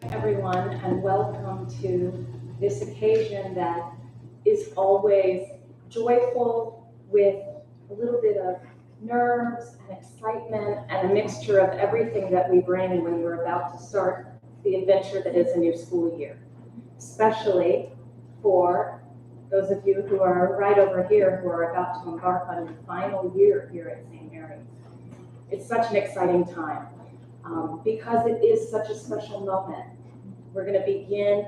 Everyone, and welcome to this occasion that is always joyful with a little bit of nerves and excitement and a mixture of everything that we bring when we're about to start the adventure that is a new school year, especially for those of you who are right over here who are about to embark on your final year here at St. Mary's. It's such an exciting time because it is such a special moment. We're going to begin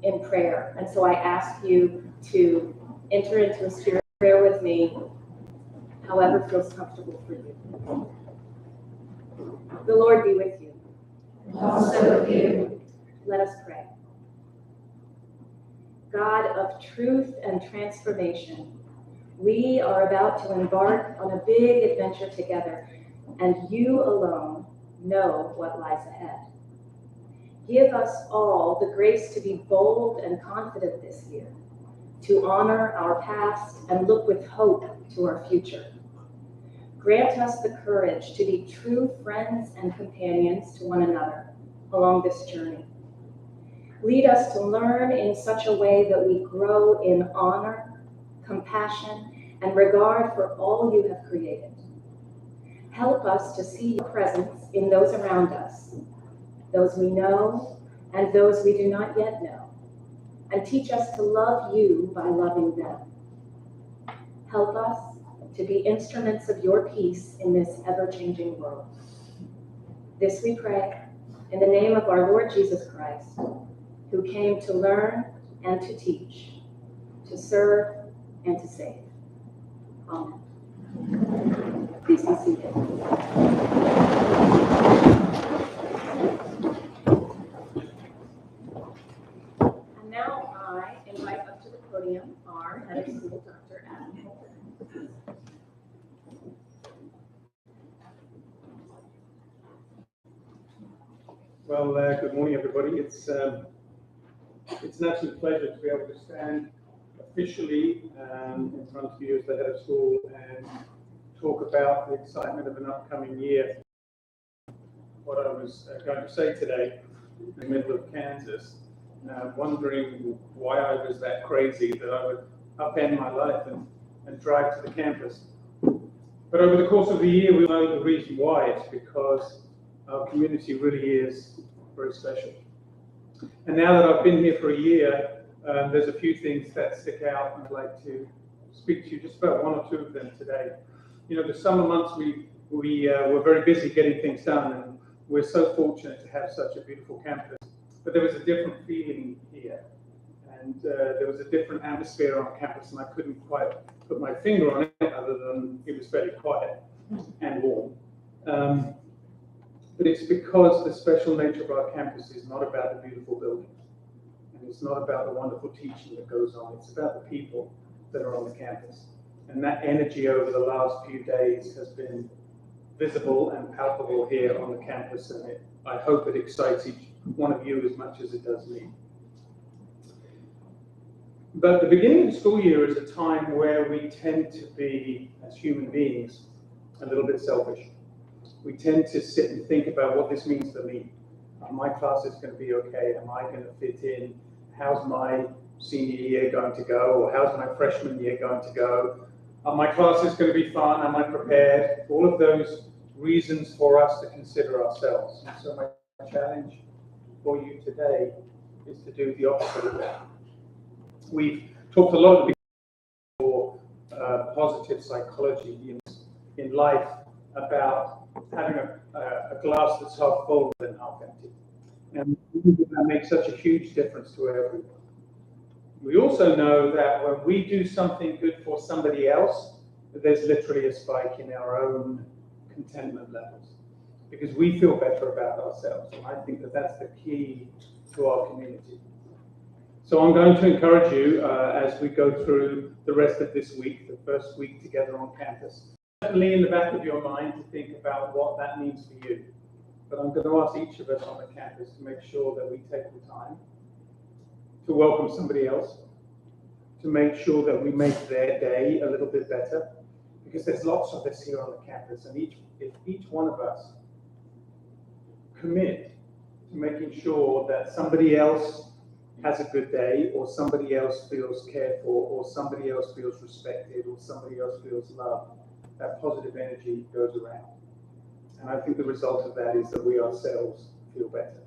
in prayer. And so I ask you to enter into a spirit of prayer with me, however feels comfortable for you. The Lord be with you. Also with you. Let us pray. God of truth and transformation, we are about to embark on a big adventure together, and you alone know what lies ahead. Give us all the grace to be bold and confident this year, to honor our past and look with hope to our future. Grant us the courage to be true friends and companions to one another along this journey. Lead us to learn in such a way that we grow in honor, compassion, and regard for all you have created. Help us to see your presence in those around us, those we know and those we do not yet know, and teach us to love you by loving them. Help us to be instruments of your peace in this ever-changing world. This we pray in the name of our Lord Jesus Christ, who came to learn and to teach, to serve and to save. Amen. Please be seated. And now I invite up to the podium our head of school, Dr. Adam Holder. Well, good morning, everybody. It's an absolute pleasure to be able to stand officially in front of you as the head of school and talk about the excitement of an upcoming year. What I was going to say today, in the middle of Kansas, wondering why I was that crazy that I would upend my life and drive to the campus. But over the course of the year, we know the reason why. It's because our community really is very special. And now that I've been here for a year, there's a few things that stick out, and I'd like to speak to you just about one or two of them today. You know, the summer months we were very busy getting things done, and we're so fortunate to have such a beautiful campus. But there was a different feeling here, and there was a different atmosphere on campus, and I couldn't quite put my finger on it other than it was fairly quiet and warm. But it's because the special nature of our campus is not about the beautiful buildings, and it's not about the wonderful teaching that goes on. It's about the people that are on the campus. And that energy over the last few days has been visible and palpable here on the campus, and I hope it excites each one of you as much as it does me. But the beginning of the school year is a time where we tend to be, as human beings, a little bit selfish. we tend to sit and think about what this means for me. Are my classes going to be okay? Am I going to fit in? How's my senior year going to go? Or how's my freshman year going to go? Are my classes going to be fun? Am I prepared? All of those reasons for us to consider ourselves. And so my challenge for you today is to do the opposite of that. We've talked a lot about positive psychology in life about having a glass that's half full than half empty. And that makes such a huge difference to everyone. We also know that when we do something good for somebody else, there's literally a spike in our own contentment levels because we feel better about ourselves. And I think that that's the key to our community. So I'm going to encourage you as we go through the rest of this week, the first week together on campus, certainly in the back of your mind to think about what that means for you. But I'm going to ask each of us on the campus to make sure that we take the time to welcome somebody else, to make sure that we make their day a little bit better, because there's lots of us here on the campus, and if each one of us commit to making sure that somebody else has a good day, or somebody else feels cared for, or somebody else feels respected, or somebody else feels loved, that positive energy goes around. And I think the result of that is that we ourselves feel better.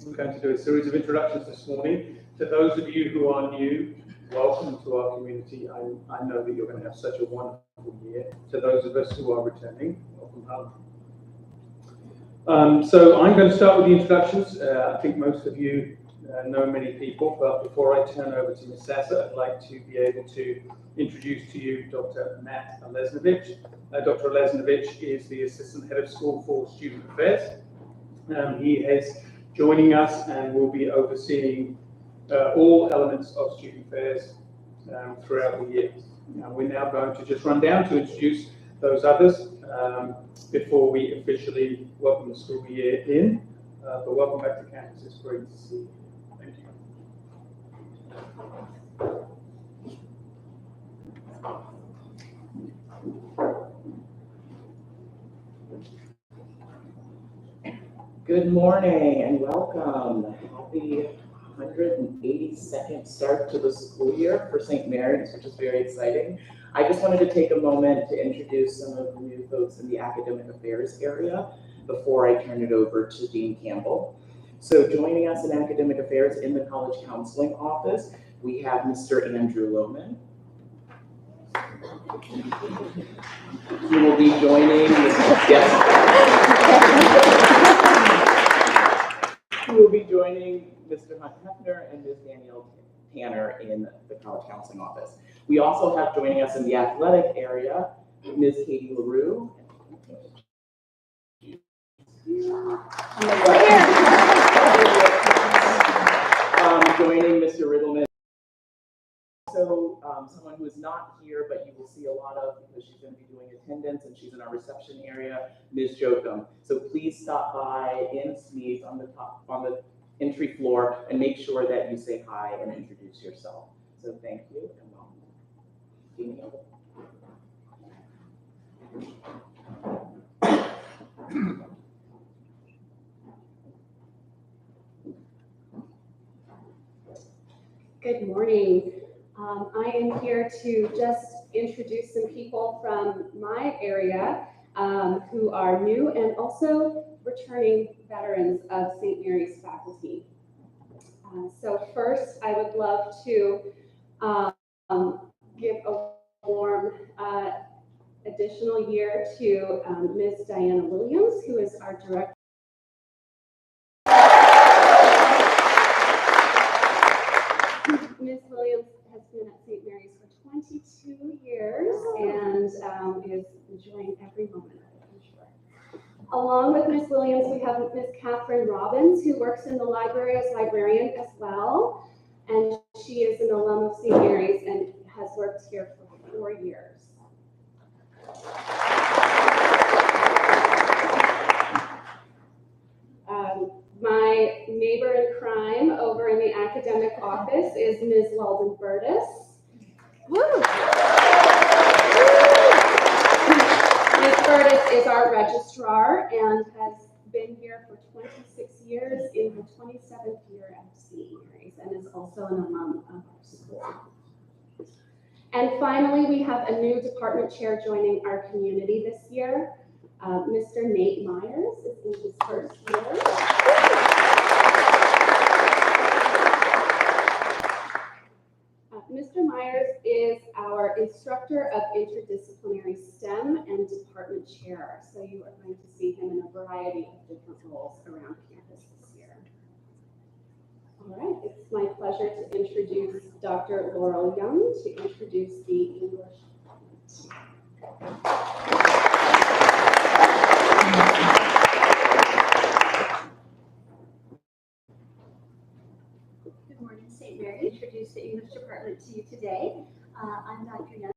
We're going to do a series of introductions this morning. To those of you who are new, welcome to our community. I know that you're going to have such a wonderful year. To those of us who are returning, welcome home. So I'm going to start with the introductions. I think most of you know many people, but before I turn over to Ms. Sassa, I'd like to be able to introduce to you Dr. Matt Lesnovich. Dr. Lesnovich is the Assistant Head of School for Student Affairs. He is joining us and will be overseeing all elements of student affairs throughout the year. Now, we're now going to just run down to introduce those others before we officially welcome the school year in. But welcome back to campus. It's great to see you. Thank you. Good morning and welcome. Happy 182nd start to the school year for St. Mary's, which is very exciting. I just wanted to take a moment to introduce some of the new folks in the academic affairs area before I turn it over to Dean Campbell. So joining us in academic affairs in the college counseling office, we have Mr. Andrew Lohman. He will be joining He will be joining Mr. Hunt Hefner and Ms. Danielle Tanner in the college counseling office. We also have joining us in the athletic area, Ms. Katie LaRue. Joining Mr. Riddleman. Also, someone who is not here, but you will see a lot of because she's going to be doing attendance and she's in our reception area, Ms. Jokum. So please stop by in Smedes on the entry floor and make sure that you say hi and introduce yourself. So thank you and welcome. Dean Campbell. Good morning. I am here to just introduce some people from my area who are new and also returning veterans of St. Mary's faculty. So first, I would love to give a warm additional year to Ms. Diana Williams, who is our director. Ms. Williams has been at St. Mary's for 22 years and is enjoying every moment of it, I'm sure. Along with Ms. Williams, we have Ms. Catherine Robbins, who works in the library as librarian as well. And she is an alum of St. Mary's and has worked here for 4 years. My neighbor in crime over in the academic office is Ms. Weldon Burtis. Woo! Ms. Burtis is our registrar and has been here for 26 years in her 27th year at St. Mary's and is also an alum of our school. And finally, we have a new department chair joining our community this year. Mr. Nate Myers is in his first year. Mr. Myers is our instructor of interdisciplinary STEM and department chair. So you are going to see him in a variety of different roles around campus this year. All right, it's my pleasure to introduce Dr. Laurel Young to introduce the English department. Good morning, St. Mary. Introduce the English department to you today. I'm Dr. Young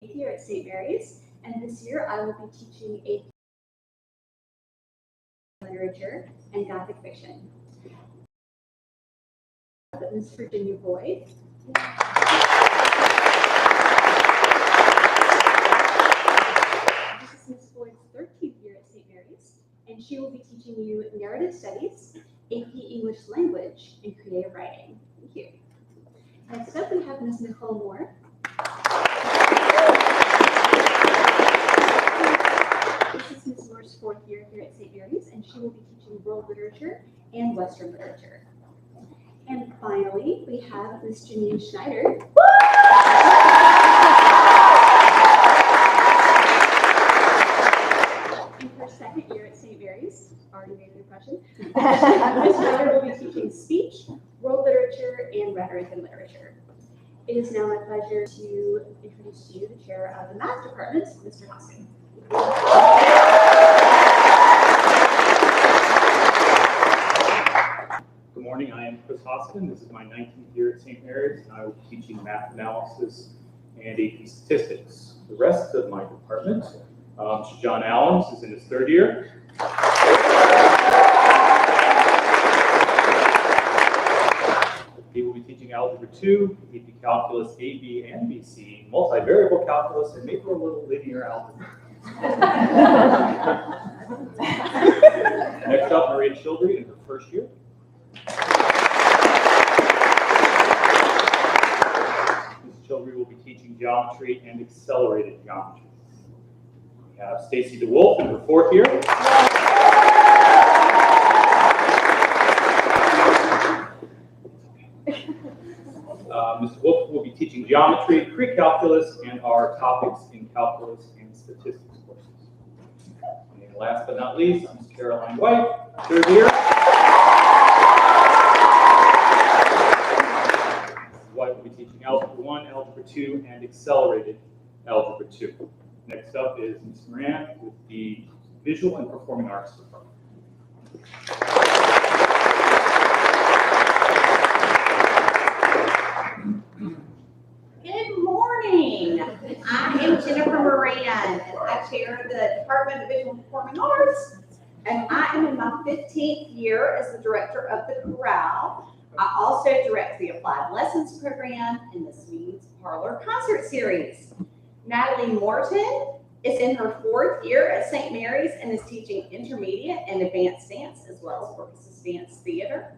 here at St. Mary's, and this year I will be teaching AP literature and Gothic fiction. Miss Virginia Boyd. This is Miss Boyd's 13th year at St. Mary's, and she will be teaching you narrative studies, AP English language, and creative writing. Thank you. Next up, we have Ms. Nicole Moore. This is Ms. Moore's 4th year here at St. Mary's, and she will be teaching world literature and Western literature. And finally, we have Ms. Janine Schneider. In her 2nd year at St. Mary's, already made an impression. Ms. Schneider will be teaching speech, world literature, and rhetoric and literature. It is now my pleasure to introduce to you the chair of the math department, Mr. Hoskin. Good morning, I am Chris Hoskin. This is my 19th year at St. Mary's, and I will be teaching math analysis and AP statistics. The rest of my department, Mr. John Allens is in his 3rd year. He will be teaching Algebra 2, AP Calculus, AB and BC, multivariable calculus, and maybe a little linear algebra. Next up, Maria Childry in her 1st year. Ms. Childry will be teaching geometry and accelerated geometry. We have Stacy DeWolf in her 4th year. Mr. Wolf will be teaching geometry, pre-calculus, and our topics in calculus and statistics courses. And last but not least, Ms. Caroline White, 3rd year. Ms. White will be teaching Algebra 1, Algebra 2, and accelerated Algebra 2. Next up is Ms. Moran with the Visual and Performing Arts Department. Good morning. I am Jennifer Moran, and I chair the Department of Visual and Performing Arts. And I am in my 15th year as the director of the chorale. I also direct the Applied Lessons program and the Swedes Parlor concert series. Natalie Morton is in her 4th year at St. Mary's and is teaching intermediate and advanced dance as well as Orchestra Dance Theater.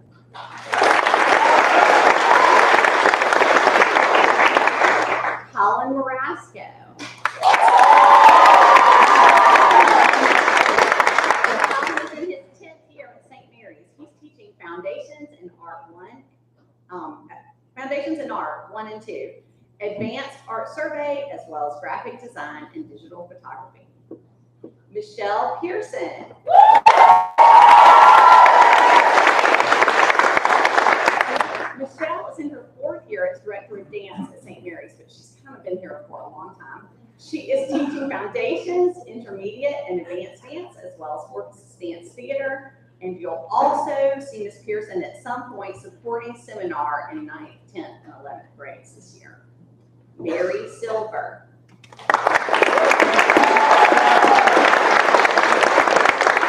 Colin Marasco. Colin is in his 10th year at St. Mary's. He's teaching Foundations in Art 1 and 2, Advanced Art Survey, as well as Graphic Design and Digital Photography. Michelle Pearson. Michelle is in her 4th year as Director of Dance at St. Mary's, but she's kind of been here for a long time. She is teaching Foundations, Intermediate, and Advanced Dance, as well as Orchestra Dance Theater. And you'll also see Ms. Pearson at some point supporting seminar in 9th, 10th, and 11th grades this year. Mary Silver.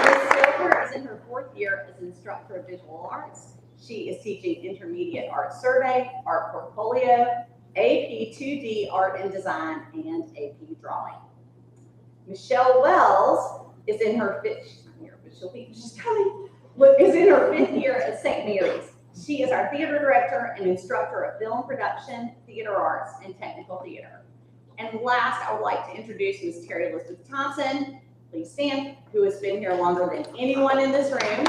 Ms. Silver is in her 4th year as Instructor of Visual Arts. She is teaching Intermediate Art Survey, Art Portfolio, AP 2D Art and Design, and AP Drawing. Michelle Wells is in her fifth, she's not here, but she's coming, is in her 5th year at St. Mary's. She is our theater director and instructor of film production, theater arts, and technical theater. And last, I would like to introduce Ms. Terry Elizabeth Thompson, please stand, who has been here longer than anyone in this room.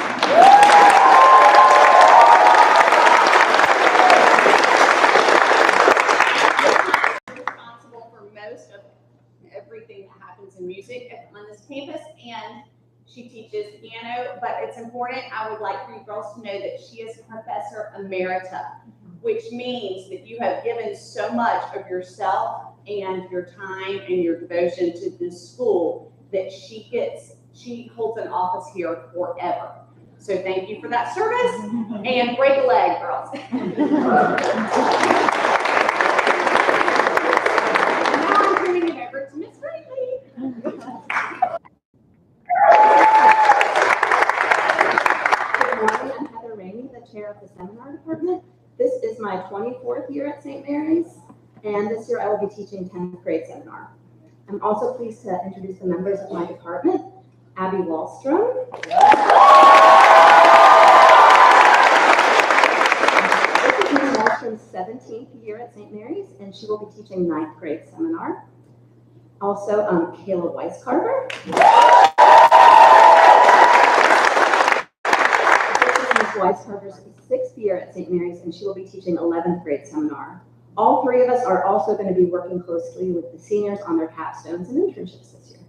Responsible for most of everything that happens in music on this campus, and she teaches piano, but it's important, I would like for you girls to know that she is Professor Emerita, which means that you have given so much of yourself and your time and your devotion to this school that she holds an office here forever. So thank you for that service, and break a leg, girls. Now I'm turning it over to Miss Riley. Good morning, I'm Heather Ramey, the chair of the seminar department. This is my 24th year at St. Mary's, and this year I will be teaching 10th grade seminar. I'm also pleased to introduce the members of my department. Abby Wallstrom. This is Ms. Wallstrom's 17th year at St. Mary's, and she will be teaching 9th grade seminar. Also, Kayla Weiscarver. Weiscarver's 6th year at St. Mary's, and she will be teaching 11th grade seminar. All three of us are also going to be working closely with the seniors on their capstones and internships this year.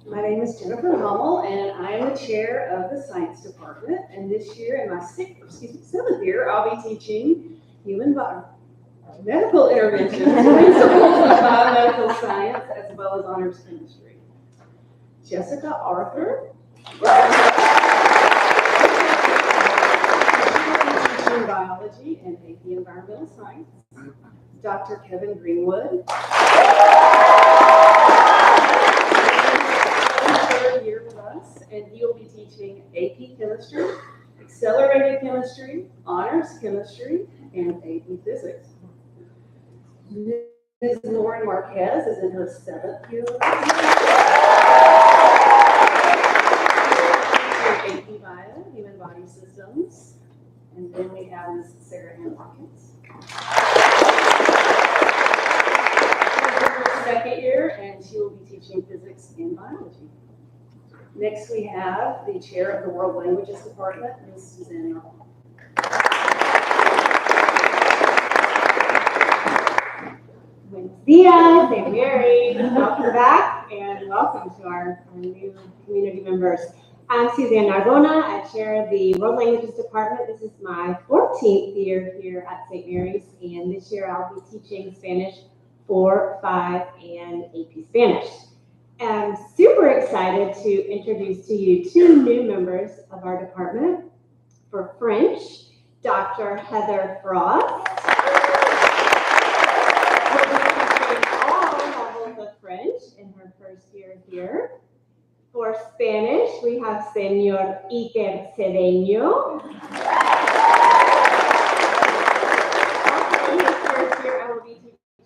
My name is Jennifer Hummel, and I am the chair of the science department. And this year, in my 7th year, I'll be teaching medical interventions, principles of biomedical science, as well as honors chemistry. Jessica Arthur, teaching biology and AP environmental science. Dr. Kevin Greenwood, 3rd year with us, and he'll be teaching AP chemistry, accelerated chemistry, honors chemistry, and AP physics. Ms. Lauren Marquez is in her 7th year with us. AP Bio, Human Body Systems. And then we have Ms. Sarah Ann Watkins. She's in her 2nd year, and she will be teaching physics and biology. Next, we have the chair of the World Languages Department, Ms. Suzanne Earle. Buenos dias, St. Mary's. Welcome back, and welcome to our new community members. I'm Suzanne Narbona. I chair the World Languages Department. This is my 14th year here at St. Mary's, and this year I'll be teaching Spanish 4, 5, and AP Spanish. I'm super excited to introduce to you 2 new members of our department. For French, Dr. Heather Frost. We'll be teaching all levels of French in her 1st year here. For Spanish, we have Senor Iker Cedeño. Also in his 1st year, I will be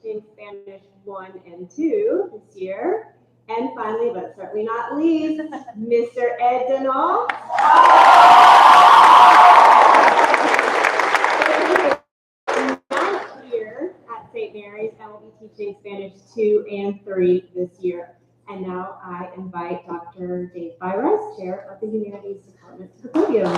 teaching Spanish 1 and 2 this year. And finally, but certainly not least, Mr. Ed Denal. Here at St. Mary's, I will be teaching Spanish 2 and 3 this year. And now I invite Dr. Dave Byros, chair of the Humanities Department, to the podium.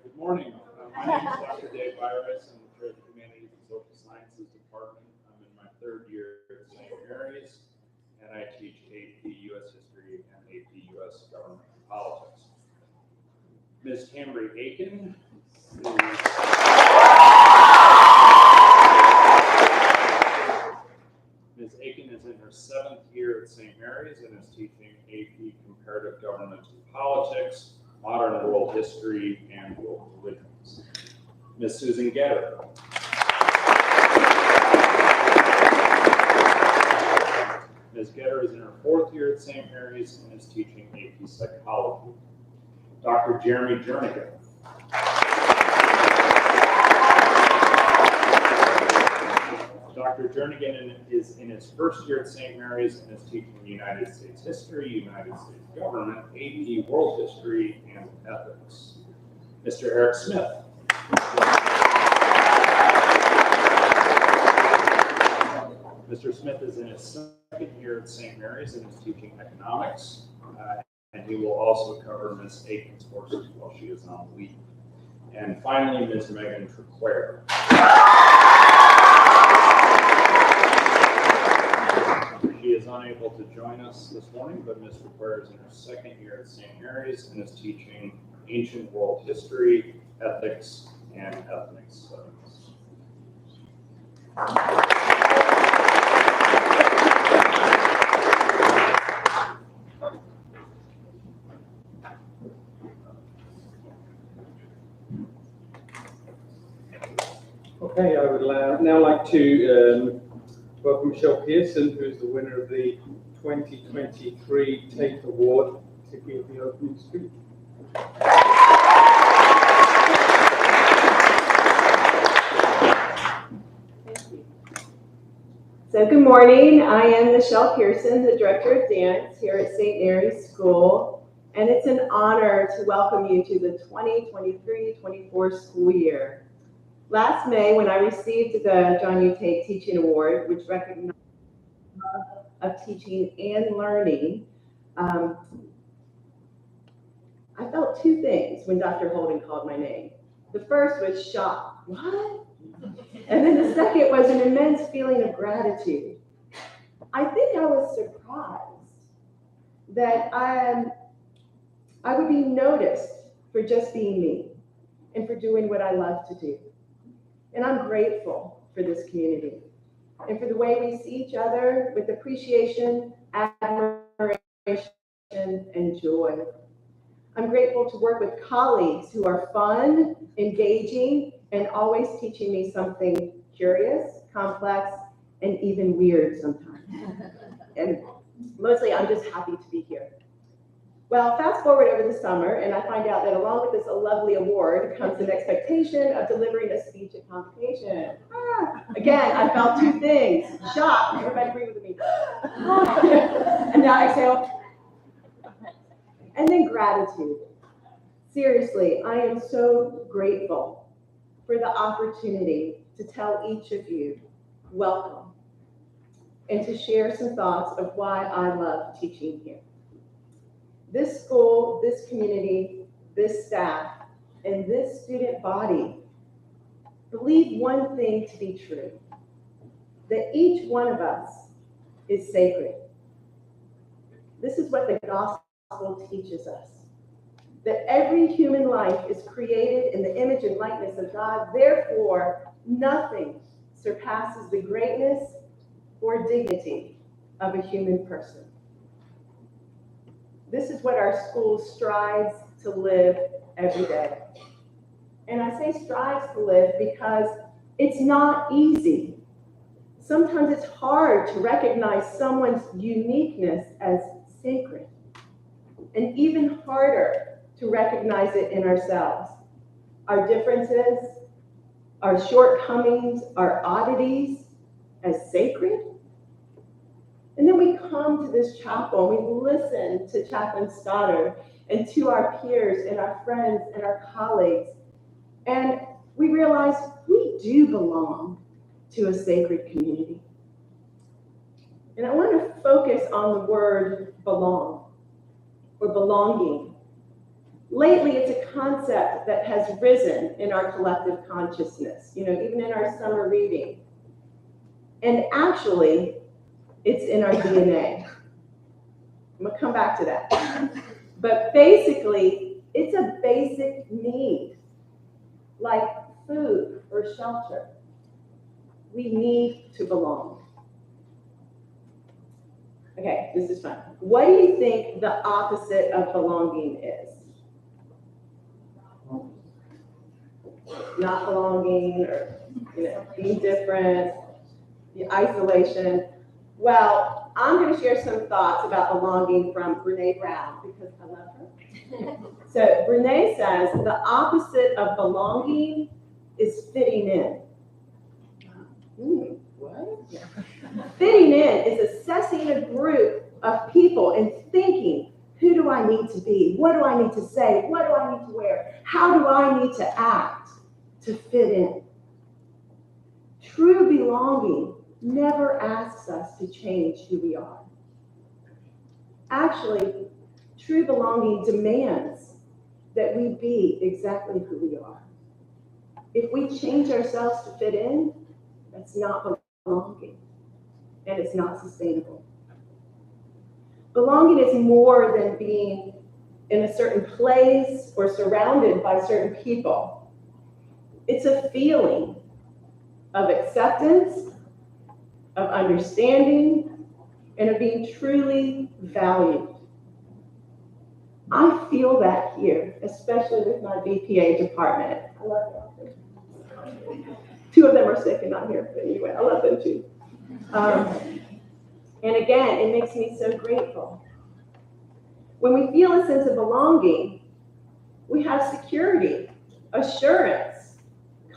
Good morning. My name is Dr. Dave Byros. I'm the chair of the Humanities and Social Sciences Department. I'm in my 3rd year at St. Mary's, and I teach AP U.S. History and AP U.S. Government and Politics. Ms. Cambry Aiken is in her 7th year at St. Mary's and is teaching AP Comparative Government and Politics. modern world history, and world religions. Ms. Susan Getter. Ms. Getter is in her 4th year at St. Mary's and is teaching AP Psychology. Dr. Jeremy Jernigan. Dr. Jernigan is in his 1st year at St. Mary's and is teaching United States History, United States Government, AP World History, and Ethics. Mr. Eric Smith. Mr. Smith is in his 2nd year at St. Mary's and is teaching economics, and he will also cover Ms. Aiken's courses while she is on leave. And finally, Ms. Megan Triquare. She is unable to join us this morning, but Ms. Triquare is in her 2nd year at St. Mary's and is teaching ancient world history, ethics, and ethnic studies. Okay, I would now like to welcome Michelle Pearson, who is the winner of the 2023 TAFE Award, to give the opening speech. So good morning. I am Michelle Pearson, the Director of Dance here at St. Mary's School, and it's an honor to welcome you to the 2023-24 school year. Last May, when I received the John U. Tate Teaching Award, which recognized the love of teaching and learning, I felt 2 things when Dr. Holden called my name. The first was shock. What? And then the second was an immense feeling of gratitude. I think I was surprised that I would be noticed for just being me and for doing what I love to do. And I'm grateful for this community and for the way we see each other with appreciation, admiration, and joy. I'm grateful to work with colleagues who are fun, engaging, and always teaching me something curious, complex, and even weird sometimes. And mostly I'm just happy to be here. Well, fast forward over the summer, and I find out that along with this lovely award comes an expectation of delivering a speech at Convocation. Again, I felt 2 things. Shock, everybody agree with me. And now exhale. And then gratitude. Seriously, I am so grateful for the opportunity to tell each of you, welcome, and to share some thoughts of why I love teaching here. This school, this community, this staff, and this student body believe one thing to be true, that each one of us is sacred. This is what the gospel teaches us, that every human life is created in the image and likeness of God. Therefore, nothing surpasses the greatness or dignity of a human person. This is what our school strives to live every day. And I say strives to live because it's not easy. Sometimes it's hard to recognize someone's uniqueness as sacred, and even harder to recognize it in ourselves. Our differences, our shortcomings, our oddities as sacred. And then we come to this chapel and we listen to Chaplain Stoddard and to our peers and our friends and our colleagues. And we realize we do belong to a sacred community. And I want to focus on the word belong or belonging. Lately, it's a concept that has risen in our collective consciousness, even in our summer reading. And actually, it's in our DNA. I'm going to come back to that. But basically, it's a basic need, like food or shelter. We need to belong. Okay, this is fun. What do you think the opposite of belonging is? not belonging or, being different, the isolation. Well, I'm going to share some thoughts about belonging from Brene Brown because I love her. So Brene says the opposite of belonging is fitting in. What? Yeah. Fitting in is assessing a group of people and thinking, who do I need to be? What do I need to say? What do I need to wear? How do I need to act to fit in? True belonging never asks us to change who we are. Actually, true belonging demands that we be exactly who we are. If we change ourselves to fit in, that's not belonging, and it's not sustainable. Belonging is more than being in a certain place or surrounded by certain people. It's a feeling of acceptance, of understanding, and of being truly valued. I feel that here, especially with my BPA department. I love them. Two of them are sick and not here, but anyway, I love them too. And again, it makes me so grateful. When we feel a sense of belonging, we have security, assurance,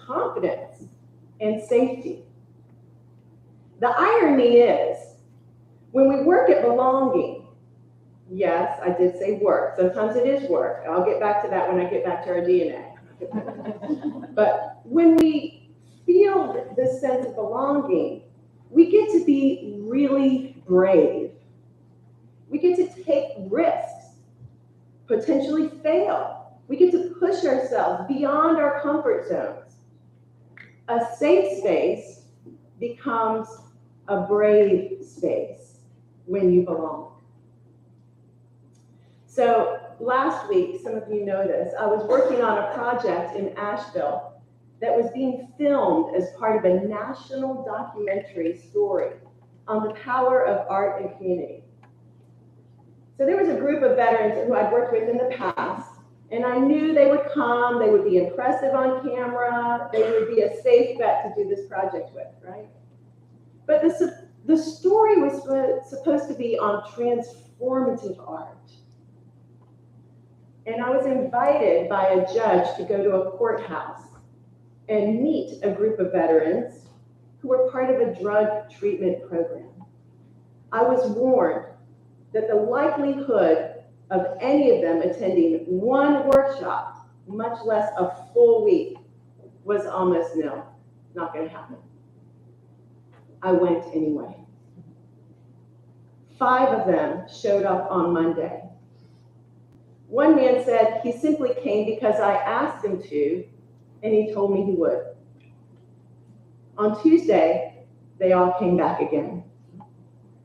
confidence, and safety. The irony is, when we work at belonging, yes, I did say work. Sometimes it is work. I'll get back to that when I get back to our DNA. But when we feel this sense of belonging, we get to be really brave. We get to take risks, potentially fail. We get to push ourselves beyond our comfort zones. A safe space becomes a brave space when you belong. So last week, some of you know this, I was working on a project in Asheville that was being filmed as part of a national documentary story on the power of art and community. So there was a group of veterans who I'd worked with in the past, and I knew they would come, they would be impressive on camera, they would be a safe bet to do this project with, right? But the story was supposed to be on transformative art. And I was invited by a judge to go to a courthouse and meet a group of veterans who were part of a drug treatment program. I was warned that the likelihood of any of them attending one workshop, much less a full week, was almost nil. Not going to happen. I went anyway. 5 of them showed up on Monday. One man said he simply came because I asked him to, and he told me he would. On Tuesday, they all came back again,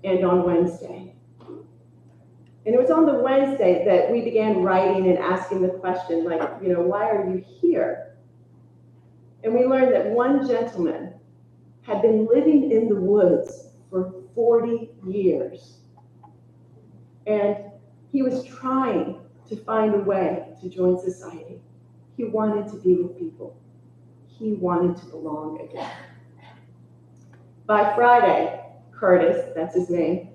and on Wednesday. And it was on the Wednesday that we began writing and asking the question, like, why are you here? And we learned that one gentleman had been living in the woods for 40 years. And he was trying to find a way to join society. He wanted to be with people. He wanted to belong again. By Friday, Curtis, that's his name,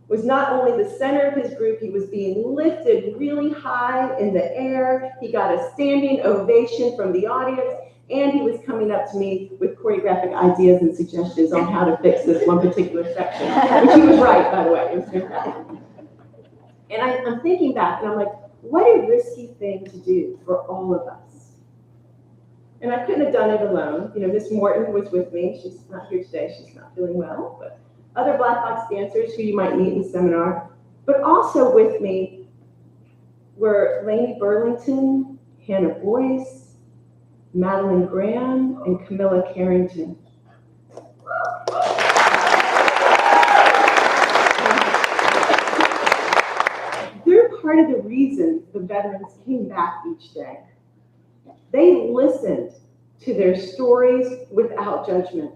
was not only the center of his group, he was being lifted really high in the air. He got a standing ovation from the audience, and he was coming up to me with choreographic ideas and suggestions on how to fix this one particular section, which he was right, by the way. It was fantastic. And I'm thinking back, and I'm like, what a risky thing to do for all of us. And I couldn't have done it alone. Miss Morton was with me. She's not here today. She's not feeling well, but other Black Box dancers who you might meet in the seminar. But also with me were Lainey Burlington, Hannah Boyce, Madeline Graham, and Camilla Carrington. They're part of the reason the veterans came back each day. They listened to their stories without judgment.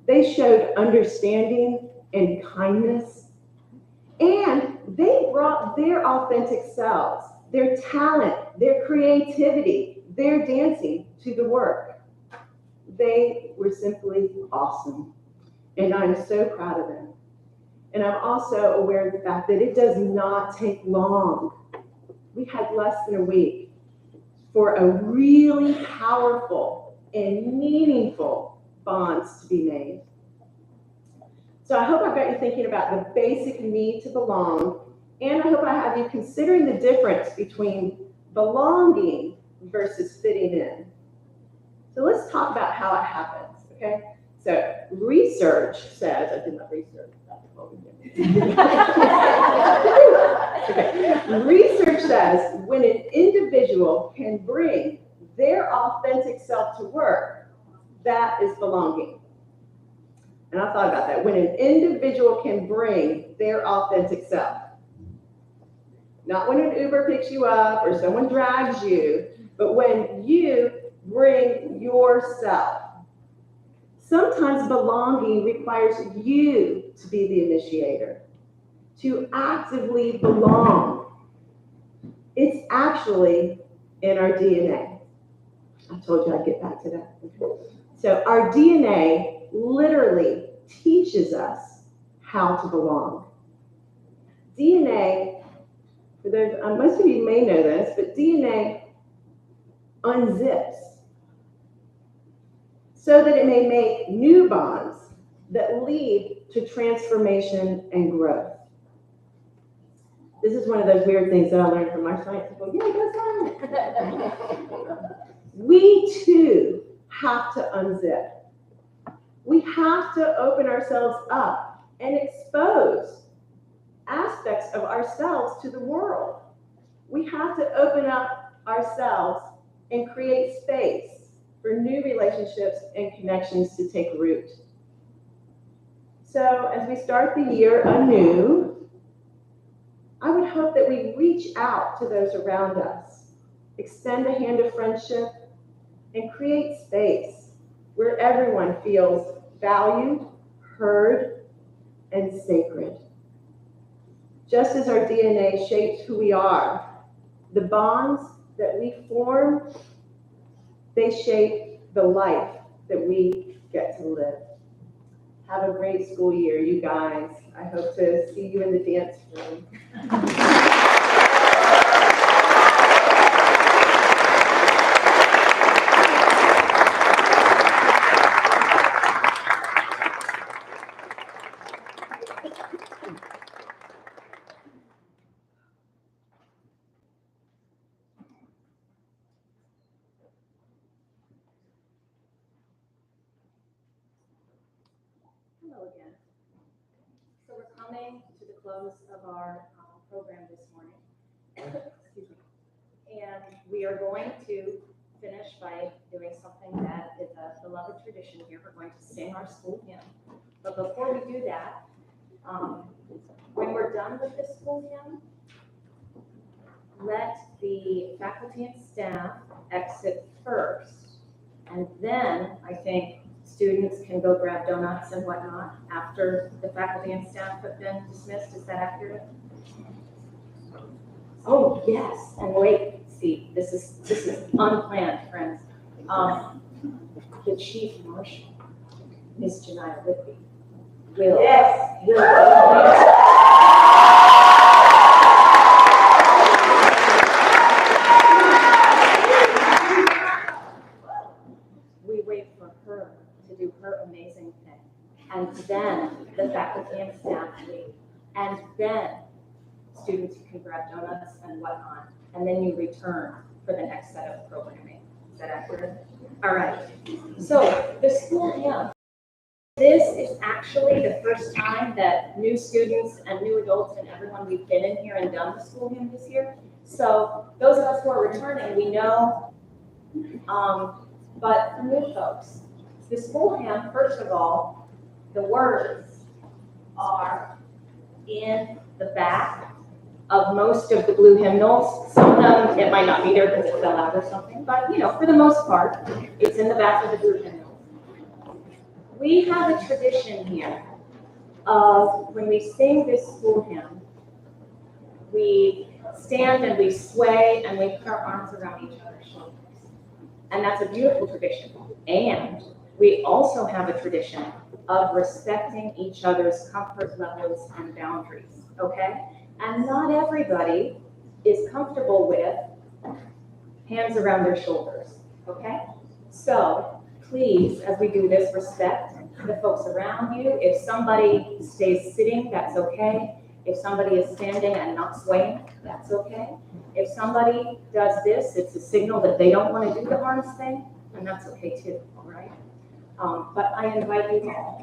They showed understanding and kindness, and they brought their authentic selves, their talent, their creativity, their dancing to the work. They were simply awesome, and I'm so proud of them. And I'm also aware of the fact that it does not take long. We had less than a week for a really powerful and meaningful bonds to be made. So I hope I've got you thinking about the basic need to belong, and I hope I have you considering the difference between belonging versus fitting in. So let's talk about how it happens, okay? So research says, I did not research. Okay. Research says when an individual can bring their authentic self to work, that is belonging. And I thought about that. When an individual can bring their authentic self. Not when an Uber picks you up or someone drags you, but when you bring yourself. Sometimes belonging requires you to be the initiator, to actively belong. It's actually in our DNA. I told you I'd get back to that. So our DNA literally teaches us how to belong. DNA, for those, most of you may know this, but DNA unzips so that it may make new bonds that lead to transformation and growth. This is one of those weird things that I learned from my science people. Yeah, that's right. We too have to unzip. We have to open ourselves up and expose aspects of ourselves to the world. We have to open up ourselves and create space for new relationships and connections to take root. So as we start the year anew, I would hope that we reach out to those around us, extend a hand of friendship, and create space where everyone feels valued, heard, and sacred. Just as our DNA shapes who we are, the bonds that we form, they shape the life that we get to live. Have a great school year, you guys. I hope to see you in the dance room. Hello again. So we're coming to the close of our program this morning. Excuse me. And we are going to finish by doing something that is a beloved tradition here. We're going to sing our school hymn. But before we do that, when we're done with the school hymn, let the faculty and staff exit first. And then I think students can go grab donuts and whatnot after the faculty and staff have been dismissed. Is that accurate? Oh, yes. And wait, see, this is unplanned, friends. The chief marshal, Ms. Janiyah Whitby, will. Yes. We wait for her to do her amazing thing. And then the faculty and staff leave. And then students can grab donuts and whatnot. And then you return for the next set of programming. Is that accurate? All right. So the school hymn. This is actually the first time that new students and new adults and everyone, we've been in here and done the school hymn this year. So those of us who are returning, we know, but for new folks, the school hymn, first of all, the words are in the back of most of the blue hymnals. Some of them, it might not be there because it fell out or something, but for the most part, it's in the back of the blue hymnals. We have a tradition here of when we sing this school hymn, we stand and we sway and we put our arms around each other's shoulders. And that's a beautiful tradition. And we also have a tradition of respecting each other's comfort levels and boundaries, okay? And not everybody is comfortable with hands around their shoulders, okay? So please, as we do this, respect the folks around you. If somebody stays sitting, that's okay. If somebody is standing and not swaying, that's okay. If somebody does this, it's a signal that they don't want to do the harness thing, and that's okay too, all right? But I invite you all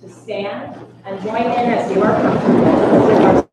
to stand and join in as you are comfortable with our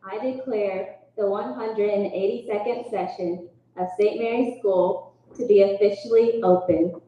I declare the 182nd session of St. Mary's School to be officially open.